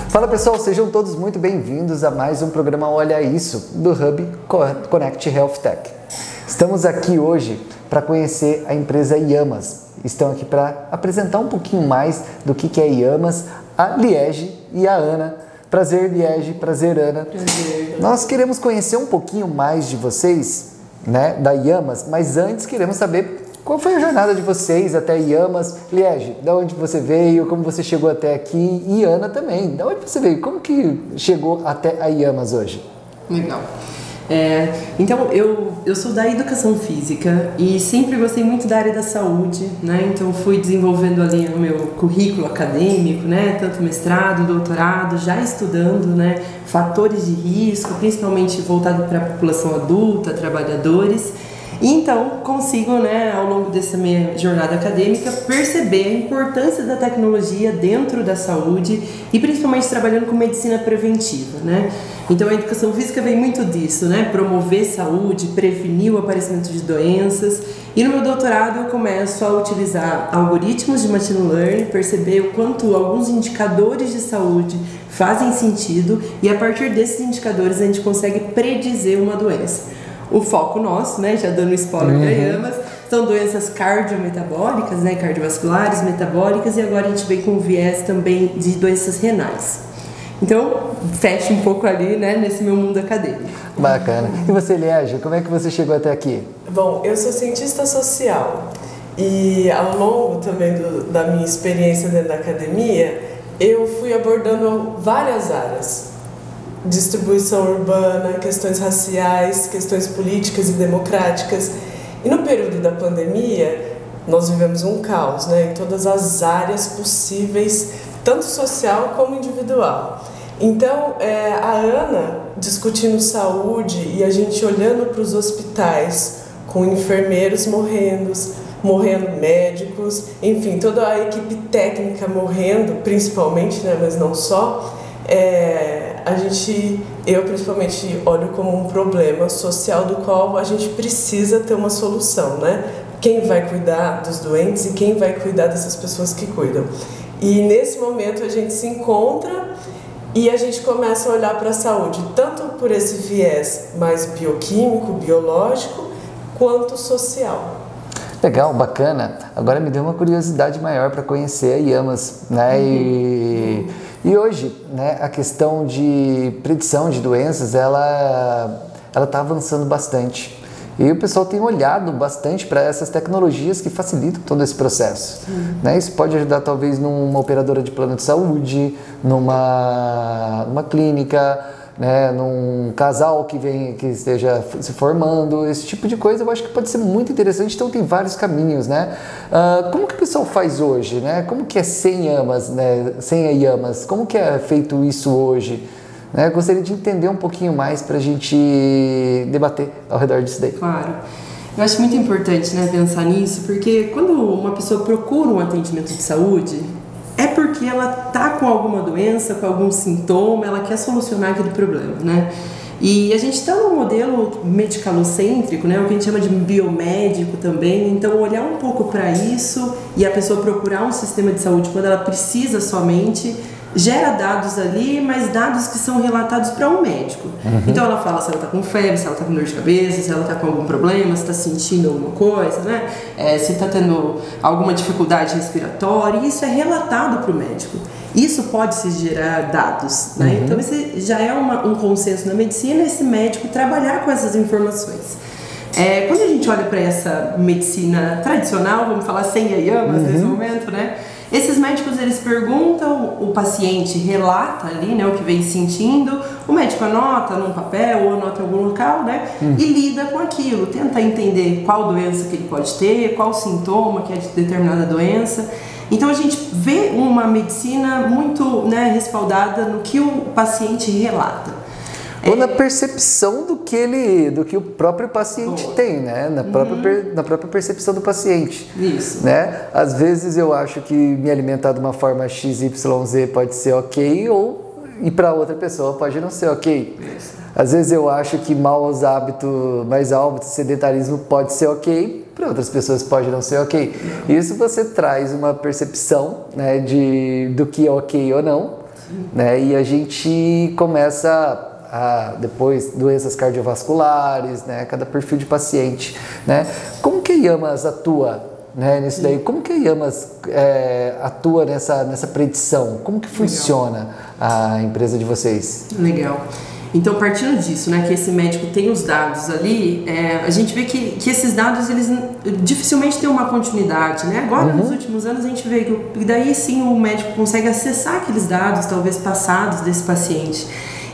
Fala pessoal, sejam todos muito bem-vindos a mais um programa Olha Isso, do Hub Connect Health Tech. Estamos aqui hoje para conhecer a empresa Yamas. Estão aqui para apresentar um pouquinho mais do que é Yamas, a Liege e a Ana. Prazer, Liege, prazer, Ana. Prazer. Nós queremos conhecer um pouquinho mais de vocês, né, da Yamas, mas antes queremos saber qual foi a jornada de vocês até Yamas. Liege, de onde você veio, como você chegou até aqui, e Ana também, de onde você veio, como que chegou até a Yamas hoje? Legal. Então, eu sou da educação física e sempre gostei muito da área da saúde, né? Então, fui desenvolvendo ali o meu currículo acadêmico, né? Tanto mestrado, doutorado, já estudando, né? Fatores de risco, principalmente voltado para a população adulta, trabalhadores. E então, consigo, né, ao longo dessa minha jornada acadêmica, perceber a importância da tecnologia dentro da saúde e principalmente trabalhando com medicina preventiva, né? Então, a educação física vem muito disso, né? Promover saúde, prevenir o aparecimento de doenças. E no meu doutorado eu começo a utilizar algoritmos de machine learning, perceber o quanto alguns indicadores de saúde fazem sentido e a partir desses indicadores a gente consegue predizer uma doença. O foco nosso, né, já dando spoiler da Yamas, são doenças cardiometabólicas, né, cardiovasculares, metabólicas, e agora a gente vem com viés também de doenças renais. Então, fecha um pouco ali, né, nesse meu mundo acadêmico. Bacana. E você, Liege, como é que você chegou até aqui? Bom, eu sou cientista social e ao longo também da minha experiência dentro da academia, eu fui abordando várias áreas. Distribuição urbana, questões raciais, questões políticas e democráticas. E no período da pandemia, nós vivemos um caos, né, em todas as áreas possíveis, tanto social como individual. Então, a Ana discutindo saúde e a gente olhando para os hospitais, com enfermeiros morrendo médicos, enfim, toda a equipe técnica morrendo, principalmente, né, mas não só. Eu principalmente olho como um problema social do qual a gente precisa ter uma solução, né? Quem vai cuidar dos doentes e quem vai cuidar dessas pessoas que cuidam. E nesse momento a gente se encontra e a gente começa a olhar para a saúde, tanto por esse viés mais bioquímico, biológico, quanto social. Legal, bacana. Agora me deu uma curiosidade maior para conhecer a Yamas, né? E hoje, né, a questão de predição de doenças, ela está avançando bastante. E o pessoal tem olhado bastante para essas tecnologias que facilitam todo esse processo. Né? Isso pode ajudar talvez numa operadora de plano de saúde, numa clínica, né, num casal que esteja se formando, esse tipo de coisa eu acho que pode ser muito interessante, então tem vários caminhos, né? Como que o pessoal faz hoje, né? Como que é sem Yamas, né? Sem a Yamas, como que é feito isso hoje? Né? Gostaria de entender um pouquinho mais para a gente debater ao redor disso daí. Claro. Eu acho muito importante, né, pensar nisso, porque quando uma pessoa procura um atendimento de saúde, é porque ela está com alguma doença, com algum sintoma, ela quer solucionar aquele problema, né? E a gente está num modelo medicalocêntrico, né? O que a gente chama de biomédico também. Então, olhar um pouco para isso e a pessoa procurar um sistema de saúde quando ela precisa somente, gera dados ali, mas dados que são relatados para um médico. Então ela fala se ela está com febre, se ela está com dor de cabeça, se ela está com algum problema, se está sentindo alguma coisa, né? Se está tendo alguma dificuldade respiratória, isso é relatado para o médico. Isso pode se gerar dados, né? Então esse já é um consenso na medicina, esse médico trabalhar com essas informações. Quando a gente olha para essa medicina tradicional, vamos falar sem a Yamas nesse momento, né? Esses médicos, eles perguntam, o paciente relata ali, né, o que vem sentindo, o médico anota num papel ou anota em algum local, né, e lida com aquilo, tenta entender qual doença que ele pode ter, qual sintoma que é de determinada doença. Então a gente vê uma medicina muito, né, respaldada no que o paciente relata. Ou na percepção do que o próprio paciente tem, né? Na própria percepção do paciente. Isso. Né? Às vezes eu acho que me alimentar de uma forma XYZ pode ser ok, e para outra pessoa pode não ser ok. Isso. Às vezes eu acho que maus hábitos, sedentarismo pode ser ok, para outras pessoas pode não ser ok. Isso você traz uma percepção, né, do que é ok ou não. né? E a gente começa depois doenças cardiovasculares, né? Cada perfil de paciente, né? Como que a Yamas atua, né, nisso daí? Como que a Yamas atua nessa predição? Como que funciona a empresa de vocês? Legal. Então, partindo disso, né, que esse médico tem os dados ali, a gente vê que esses dados, eles dificilmente têm uma continuidade, né? Agora, nos últimos anos, a gente vê que daí sim o médico consegue acessar aqueles dados, talvez passados desse paciente.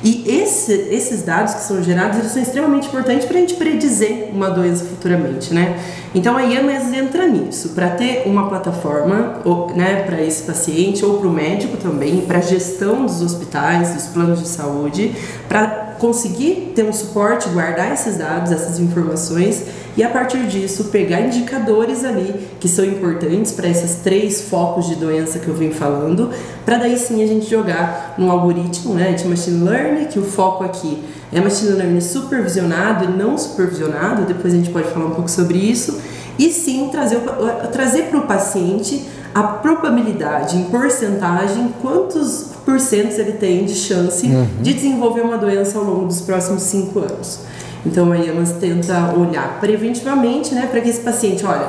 E esses dados que são gerados, eles são extremamente importantes para a gente predizer uma doença futuramente, né? Então a Yamas entra nisso, para ter uma plataforma, né, para esse paciente ou para o médico também, para a gestão dos hospitais, dos planos de saúde, para conseguir ter um suporte, guardar esses dados, essas informações e a partir disso pegar indicadores ali que são importantes para esses 3 focos de doença que eu venho falando, para daí sim a gente jogar num algoritmo, né, de machine learning, que o foco aqui é machine learning supervisionado e não supervisionado, depois a gente pode falar um pouco sobre isso, e sim trazer para o paciente a probabilidade em porcentagem, quantos porcentos ele tem de chance de desenvolver uma doença ao longo dos próximos 5 anos. Então a Yamas tenta olhar preventivamente, né, para que esse paciente, olha,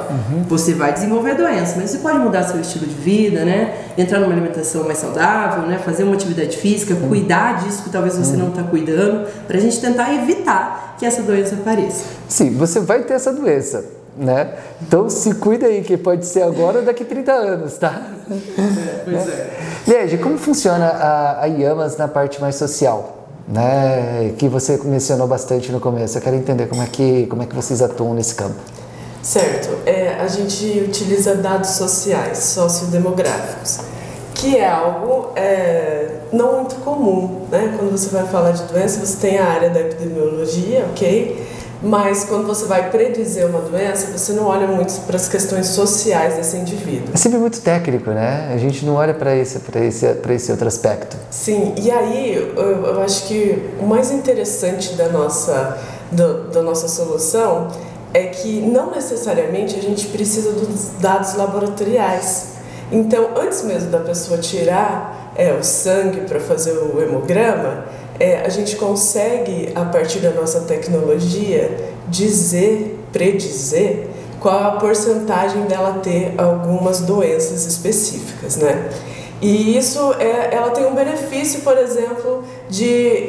você vai desenvolver a doença, mas você pode mudar seu estilo de vida, né, entrar numa alimentação mais saudável, né, fazer uma atividade física, cuidar disso que talvez você não está cuidando, para a gente tentar evitar que essa doença apareça. Sim, você vai ter essa doença, né? Então se cuida aí, que pode ser agora ou daqui a 30 anos, tá? Pois é. Liege, como funciona a Yamas na parte mais social? Né, que você mencionou bastante no começo. Eu quero entender como é que vocês atuam nesse campo. Certo. A gente utiliza dados sociais, sociodemográficos, que é algo não muito comum, né? Quando você vai falar de doença, você tem a área da epidemiologia, ok? Mas quando você vai predizer uma doença, você não olha muito para as questões sociais desse indivíduo. É sempre muito técnico, né? A gente não olha para esse outro aspecto. Sim, e aí eu acho que o mais interessante da nossa solução é que não necessariamente a gente precisa dos dados laboratoriais. Então, antes mesmo da pessoa tirar o sangue para fazer o hemograma, a gente consegue, a partir da nossa tecnologia, predizer qual a porcentagem dela ter algumas doenças específicas, né? E isso, ela tem um benefício, por exemplo, de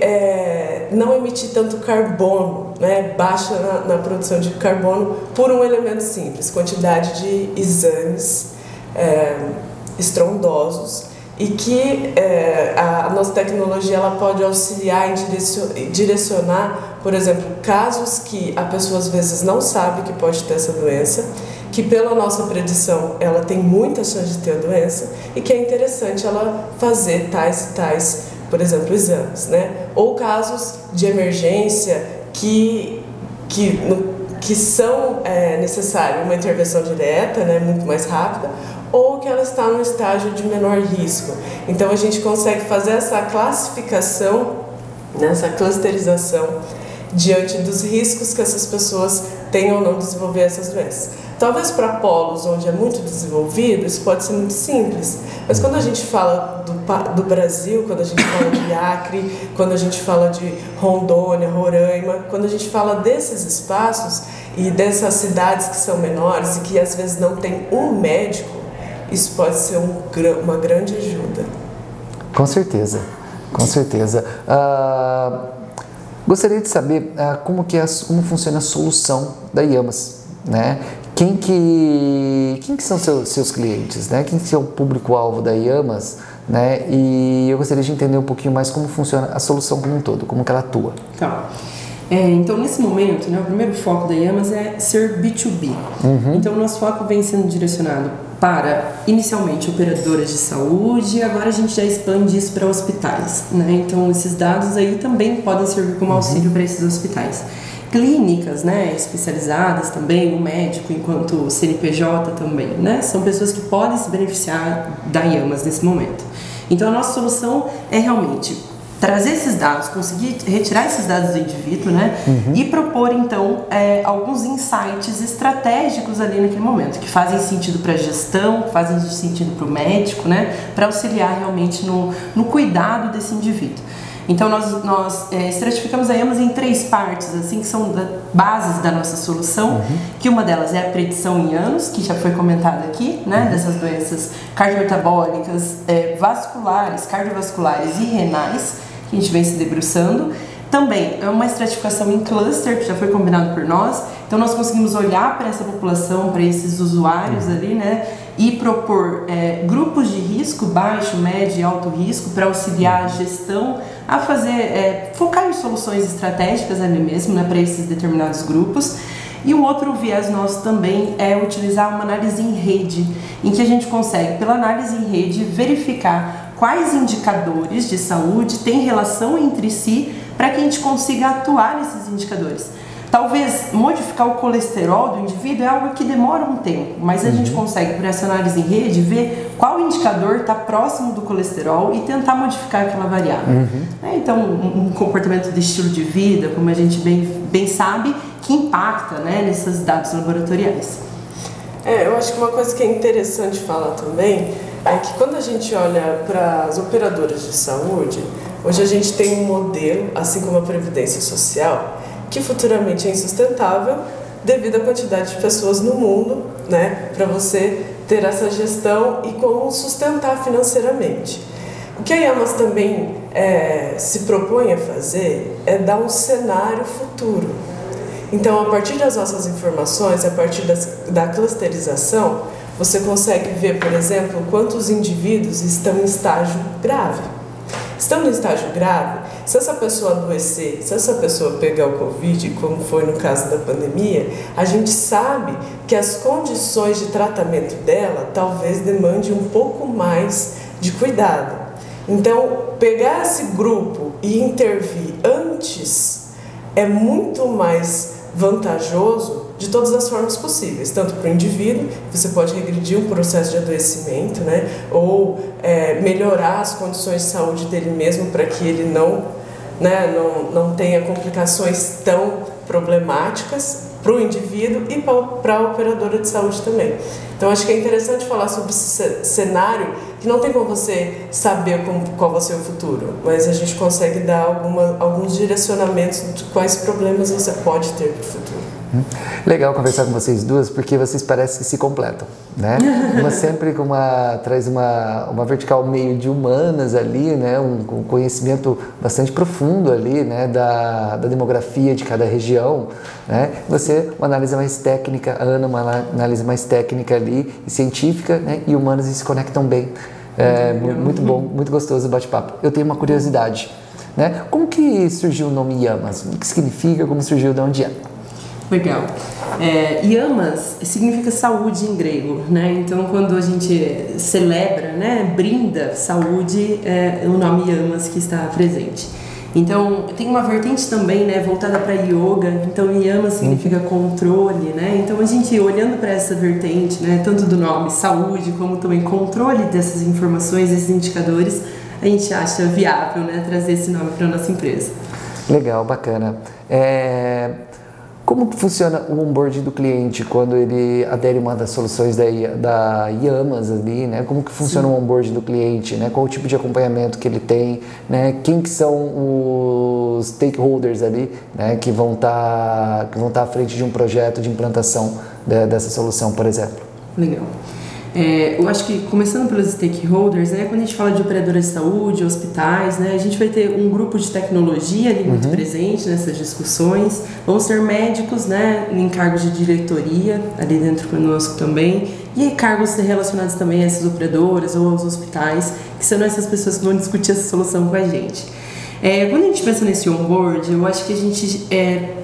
não emitir tanto carbono, né? Baixa na produção de carbono por um elemento simples, quantidade de exames estrondosos, e que a nossa tecnologia ela pode auxiliar em direcionar, por exemplo, casos que a pessoa às vezes não sabe que pode ter essa doença, que pela nossa predição ela tem muita chance de ter a doença e que é interessante ela fazer tais e tais, por exemplo, exames, né? Ou casos de emergência que são necessários uma intervenção direta, né, muito mais rápida, ou que ela está no estágio de menor risco. Então a gente consegue fazer essa classificação, essa clusterização diante dos riscos que essas pessoas têm ou não desenvolver essas doenças. Talvez para polos onde é muito desenvolvido, isso pode ser muito simples, mas quando a gente fala do Brasil, quando a gente fala de Acre, quando a gente fala de Rondônia, Roraima, quando a gente fala desses espaços e dessas cidades que são menores e que às vezes não tem um médico, isso pode ser uma grande ajuda. Com certeza, com certeza. Gostaria de saber como funciona a solução da Yamas, né? Quem que são seus clientes, né? Quem que é o público-alvo da Yamas, né? E eu gostaria de entender um pouquinho mais como funciona a solução como um todo, como que ela atua. Tá. Então, nesse momento, né, o primeiro foco da Yamas é ser B2B. Então, o nosso foco vem sendo direcionado para, inicialmente, operadoras de saúde, e agora a gente já expande isso para hospitais, né? Então, esses dados aí também podem servir como auxílio para esses hospitais. Clínicas, né, especializadas também, o médico enquanto CNPJ também, né? São pessoas que podem se beneficiar da Yamas nesse momento. Então, a nossa solução é realmente trazer esses dados, conseguir retirar esses dados do indivíduo, né? E propor, então, alguns insights estratégicos ali naquele momento, que fazem sentido para a gestão, que fazem sentido para o médico, né? Para auxiliar realmente no cuidado desse indivíduo. Então, nós estratificamos a Yamas em 3 partes, assim, que são bases da nossa solução, que uma delas é a predição em anos, que já foi comentada aqui, né, dessas doenças cardiometabólicas, vasculares, cardiovasculares e renais, que a gente vem se debruçando. Também é uma estratificação em cluster, que já foi combinado por nós, então nós conseguimos olhar para essa população, para esses usuários ali, né, e propor grupos de risco, baixo, médio e alto risco, para auxiliar a gestão a fazer, focar em soluções estratégicas ali mesmo, né, para esses determinados grupos. E um outro viés nosso também é utilizar uma análise em rede, em que a gente consegue, pela análise em rede, verificar quais indicadores de saúde têm relação entre si para que a gente consiga atuar nesses indicadores. Talvez modificar o colesterol do indivíduo é algo que demora um tempo, mas a gente consegue, por essa análise em rede, ver qual indicador está próximo do colesterol e tentar modificar aquela variável. Então, um comportamento de estilo de vida, como a gente bem sabe, que impacta, né, nesses dados laboratoriais. Eu acho que uma coisa que é interessante falar também é que quando a gente olha para as operadoras de saúde, hoje a gente tem um modelo, assim como a Previdência Social, que futuramente é insustentável devido à quantidade de pessoas no mundo, né, para você ter essa gestão e como sustentar financeiramente. O que a Yamas também se propõe a fazer é dar um cenário futuro. Então, a partir das nossas informações, a partir da clusterização, você consegue ver, por exemplo, quantos indivíduos estão em estágio grave. Estando em estágio grave, se essa pessoa adoecer, se essa pessoa pegar o Covid, como foi no caso da pandemia, a gente sabe que as condições de tratamento dela talvez demande um pouco mais de cuidado. Então, pegar esse grupo e intervir antes é muito mais vantajoso de todas as formas possíveis, tanto para o indivíduo, você pode regredir um processo de adoecimento, né, ou melhorar as condições de saúde dele mesmo para que ele não tenha complicações tão problemáticas para o indivíduo e para a operadora de saúde também. Então, acho que é interessante falar sobre esse cenário, que não tem como você saber qual vai ser o futuro, mas a gente consegue dar alguns direcionamentos de quais problemas você pode ter para o futuro. Legal conversar com vocês duas, porque vocês parecem que se completam, né? Uma sempre traz uma vertical meio de humanas ali, né? Um conhecimento bastante profundo ali, né? Da demografia de cada região, né? Você, uma análise mais técnica, a Ana, uma análise mais técnica ali e científica, né? E humanas se conectam bem. Muito bom, muito gostoso o bate-papo. Eu tenho uma curiosidade, né? Como que surgiu o nome Yamas? O que significa? Como surgiu? De onde é? Legal. Yamas significa saúde em grego, né? Então, quando a gente celebra, né, brinda saúde, é o nome Yamas que está presente. Então, tem uma vertente também, né, voltada para yoga. Então, Yamas significa controle, né? Então, a gente olhando para essa vertente, né, tanto do nome saúde como também controle dessas informações, esses indicadores, a gente acha viável, né, trazer esse nome para a nossa empresa. Legal, bacana. Como funciona o onboarding do cliente quando ele adere a uma das soluções da Yamas ali, né? Como que funciona o onboarding do cliente, né? Qual o tipo de acompanhamento que ele tem, né? Quem que são os stakeholders ali, né? Que vão tá à frente de um projeto de implantação dessa solução, por exemplo? Legal. Eu acho que, começando pelos stakeholders, né, quando a gente fala de operadoras de saúde, hospitais, né, a gente vai ter um grupo de tecnologia ali muito presente nessas discussões. Vamos ter médicos, né, em cargos de diretoria ali dentro conosco também, e cargos relacionados também a essas operadoras ou aos hospitais, que são essas pessoas que vão discutir essa solução com a gente. Quando a gente pensa nesse onboard, eu acho que a gente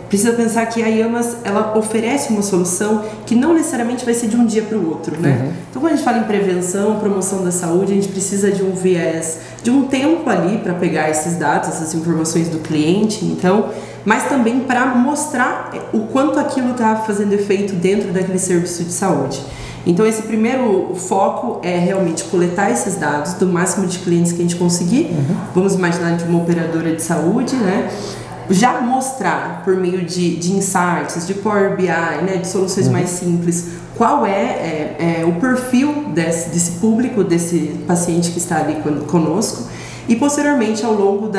precisa pensar que a Yamas, ela oferece uma solução que não necessariamente vai ser de um dia para o outro, né? Então, quando a gente fala em prevenção, promoção da saúde, a gente precisa de um viés, de um tempo ali para pegar esses dados, essas informações do cliente, então, mas também para mostrar o quanto aquilo está fazendo efeito dentro daquele serviço de saúde. Então esse primeiro foco é realmente coletar esses dados do máximo de clientes que a gente conseguir. Vamos imaginar de uma operadora de saúde, né? Já mostrar por meio de insights, de Power BI, né, de soluções mais simples, qual é o perfil desse público, desse paciente que está ali conosco, e posteriormente, ao longo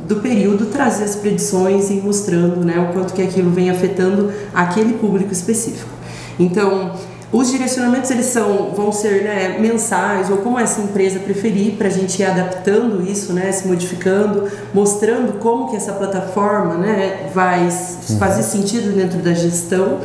do período, trazer as predições e mostrando, né, o quanto que aquilo vem afetando aquele público específico. Então, os direcionamentos vão ser, né, mensais, ou como essa empresa preferir, para a gente ir adaptando isso, né, se modificando, mostrando como que essa plataforma, né, vai fazer sentido dentro da gestão,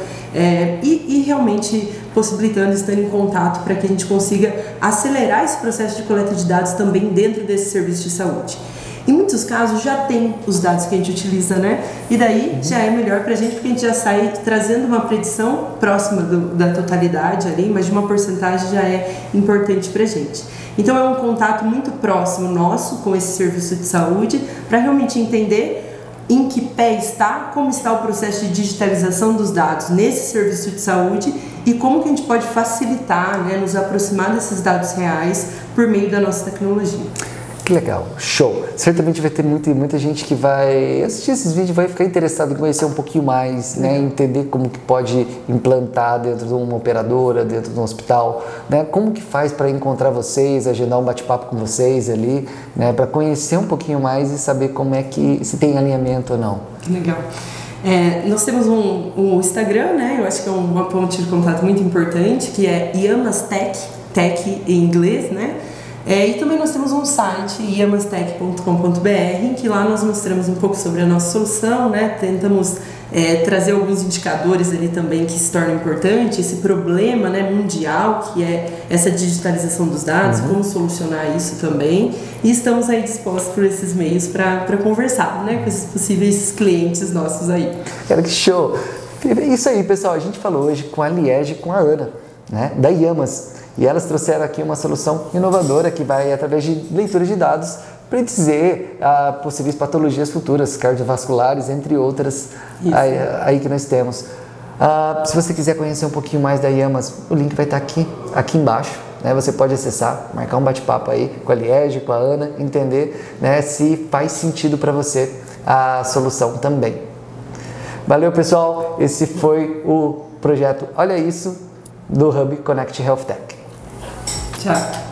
e realmente possibilitando, estando em contato para que a gente consiga acelerar esse processo de coleta de dados também dentro desse serviço de saúde. Em muitos casos já tem os dados que a gente utiliza, né? E daí já é melhor pra gente, porque a gente já sai trazendo uma predição próxima da totalidade ali, mas de uma porcentagem já é importante pra gente. Então é um contato muito próximo nosso com esse serviço de saúde, para realmente entender em que pé está, como está o processo de digitalização dos dados nesse serviço de saúde e como que a gente pode facilitar, né, nos aproximar desses dados reais por meio da nossa tecnologia. Que legal, show! Certamente vai ter muita gente que vai assistir esses vídeos, vai ficar interessado em conhecer um pouquinho mais, né? Entender como que pode implantar dentro de uma operadora, dentro de um hospital, né? Como que faz para encontrar vocês, agendar um bate-papo com vocês ali, né? Para conhecer um pouquinho mais e saber como é que, se tem alinhamento ou não. Que legal! Nós temos um Instagram, né? Eu acho que é uma ponte de contato muito importante, que é Yamas Tech, tech em inglês, né? E também nós temos um site, yamastech.com.br, que lá nós mostramos um pouco sobre a nossa solução, né? Tentamos trazer alguns indicadores ali também que se tornam importantes, esse problema, né, mundial, que é essa digitalização dos dados, como solucionar isso também. E estamos aí dispostos por esses meios para conversar, né, com esses possíveis clientes nossos aí. Cara, que show! Isso aí, pessoal, a gente falou hoje com a Liege e com a Ana, né, da Yamas. E elas trouxeram aqui uma solução inovadora que vai, através de leitura de dados, predizer possíveis patologias futuras, cardiovasculares, entre outras, aí que nós temos. Se você quiser conhecer um pouquinho mais da Yamas, o link vai estar aqui embaixo. Né? Você pode acessar, marcar um bate-papo aí com a Liege, com a Ana, entender, né, se faz sentido para você a solução também. Valeu, pessoal! Esse foi o projeto Olha Isso, do Hub Connect Health Tech. Tchau.